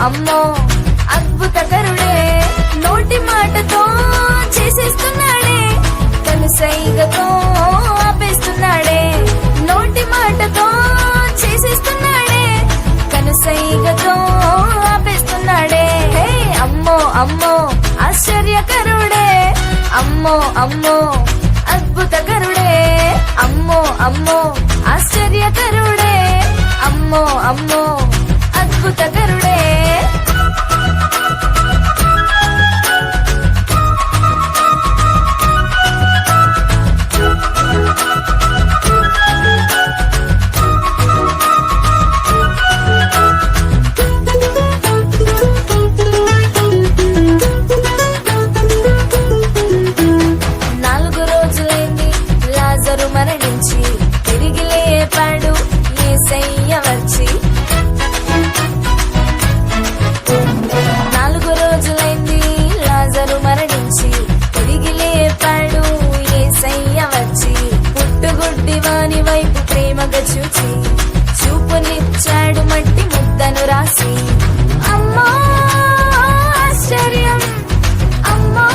అమ్మో అద్భుతకరుడే, నోటి మాటతో చేసేస్తున్నాడే, కనుసైగతో ఆపేస్తున్నాడే, నోటి మాటతో చేసేస్తున్నాడే, కనుసైగతో ఆపేస్తున్నాడే. హే అమ్మో అమ్మో ఆశ్చర్యకరుడే, అమ్మో అమ్మో అద్భుతకరుడే, అమ్మో అమ్మో ఆశ్చర్యకరుడే, అమ్మో అమ్మో అద్భుతకరుడే. మరణించి తిరిగి లేపాడు యేసయ్య వచ్చి. 4 రోజులైంది లాజరు మరణించి తిరిగి లేపాడు యేసయ్య వచ్చి. పుట్టుగుడ్డి వాని వైపు ప్రేమగా చూచి చూపునిచ్చాడు మట్టి ముద్దను రాసి. అమ్మా ఆశ్చర్యం, అమ్మా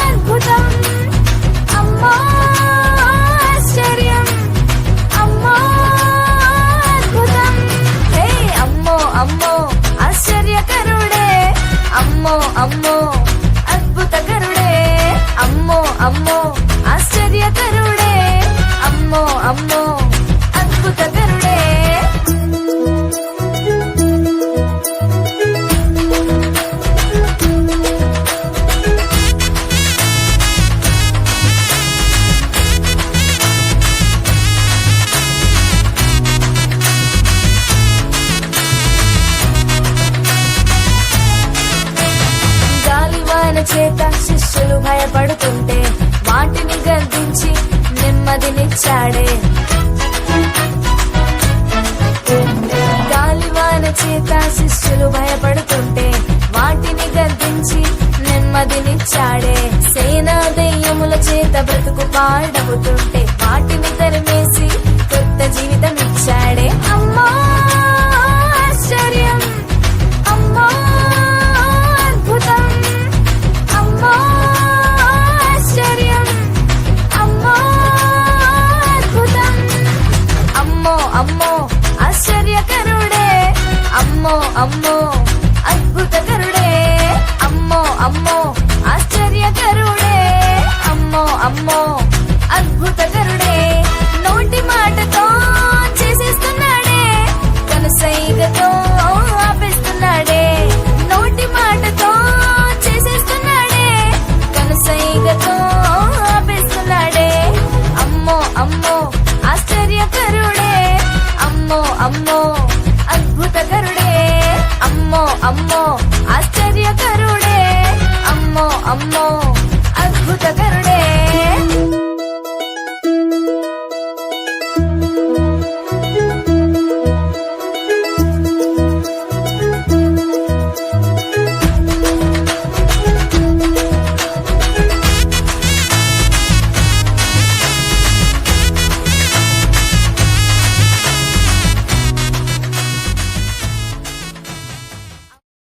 అద్భుతం, అమ్మా అమ్మో ఆశ్చర్యకరుడే, అమ్మో అమ్మో అద్భుతకరుడే, అమ్మో అమ్మో ఆశ్చర్యకరుడే, అమ్మో అమ్మో అద్భుతకరుడే. చేత శిష్యులు భయపడుతుంటే వాటిని గద్దించి నెమ్మదినిచ్చాడే. గాలివాన చేత శిష్యులు భయపడుతుంటే వాటిని గద్దించి నెమ్మదినిచ్చాడే. సేనా దెయ్యముల చేత బ్రతుకు పాడవుతుంటే వాటిని తరిమేసి కొత్త జీవితం ఇచ్చాడే. అమ్మా ఆశ్చర్యం, అమ్మా అద్భుతం, అమ్మా ఆశ్చర్యం, అమ్మా అద్భుతం, అమ్మో అమ్మో ఆశ్చర్యకరుడే, అమ్మో అమ్మో